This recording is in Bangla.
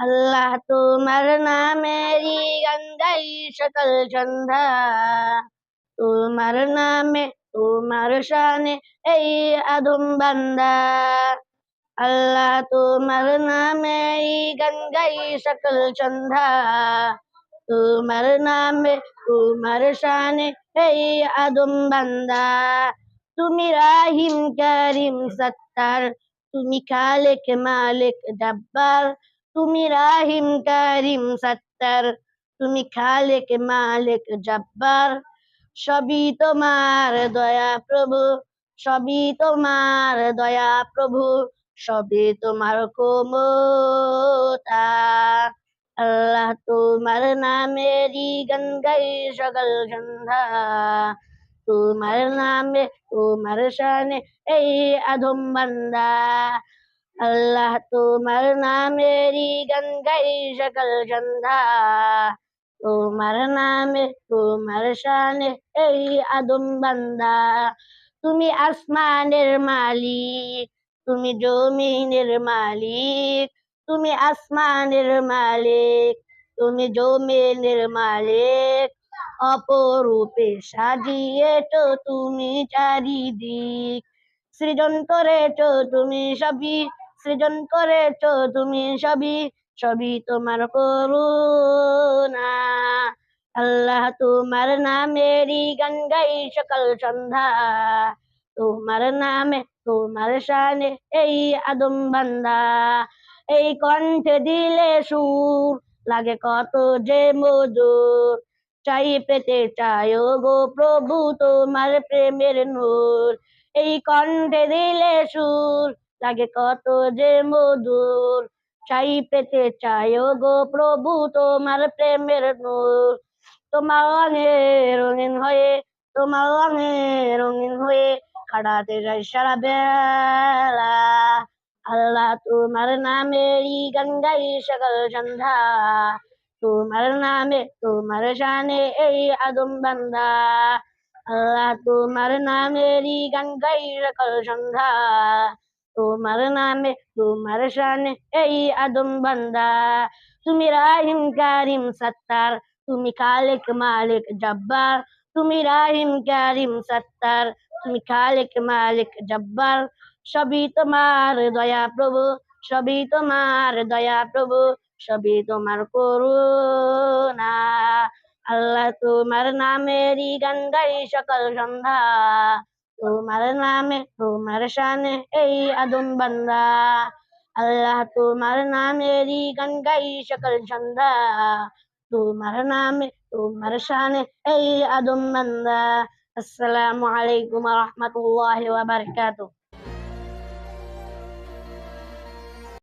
আল্লাহ তোমার নামেরই গান গাই সকাল সন্ধ্যা, তোমার নামে তোমার শানে এই আদম বান্দা। আল্লাহ তোমার নামেই গান গাই সকাল সন্ধ্যা, তোমার নামে তোমার শানে এই আদম বান্দা। তুমি রাহিম করিম সত্তার, তুমি খালেক মালিক জব্বার। তুমি রাহিম করিম সত্তার, তুমি খালেক মালিক জব্বার। সবই তোমার দয়া প্রভু, সবই তোমার দয়া প্রভু, সবই তোমার ক্ষমতা। আল্লাহ তোমার নামেরই গান গাই সকাল সন্ধ্যা, তোমার নামে তোমার শানে এই আদম বান্দা। আল্লাহ তোমার নামেরই গান গাই সকাল সন্ধ্যা, তোমার নামে তোমার শানে এই আদম বান্দা। তুমি আসমানের মালিক, তুমি জমিনের মালিক। তুমি আসমানের মালিক, তুমি জমিনের মালিক। অপরূপে সাজিয়েছ তুমি চারিদিক, সৃজন করেছ তুমি সবই, সৃজন করেছ তুমি সবই, সবই তোমার করুণা। আল্লাহ তোমার নামেরই গান গাই সকাল সন্ধ্যা, তোমার নামে তোমার শানে এই আদম বান্দা। এই কণ্ঠে দিলে সুর লাগে কত যে মধুর, চাই পেতে চাই গো প্রভু তোমার প্রেমের নূর। এই কণ্ঠে দিলে সুর লাগে কত যে মধুর, চাই পেতে চাই গো প্রভু তোমার প্রেমের নূর। তোমার রঙে রঙিন হয়ে, তোমার রঙে রঙিন হয়ে কাটাতে যাই সারা বেলা। আল্লাহ তোমার নামেরই গান গাই সকাল সন্ধ্যা, তোমার নামে তোমার শানে এই আদম বান্দা। আল্লাহ তোমার নামেরই গান গাই সকাল সন্ধ্যা, তোমার নামে তোমার শানে এই আদম বান্দা। তুমি রাহিম কারিম সত্তার, তুমি খালেক মালিক জব্বার। তুমি রাহিম কারিম সত্তার, তুমি খালেক মালিক জব্বার। সবই তোমার দয়া প্রভু, সবই তোমার দয়া প্রভু, সবই তোমার করুণা। আল্লাহ তোমার নামেরই গান গাই সকাল সন্ধ্যা, তোমার নামে তোমার শানে এই আদম বান্দা। আল্লাহ তোমার নামেরই গান গাই সকাল সন্ধ্যা, তোমার নামে তোমার শানে এই আদম বান্দা। আসসালামু আলাইকুম ওয়া রাহমাতুল্লাহি ওয়া বারাকাতুহু।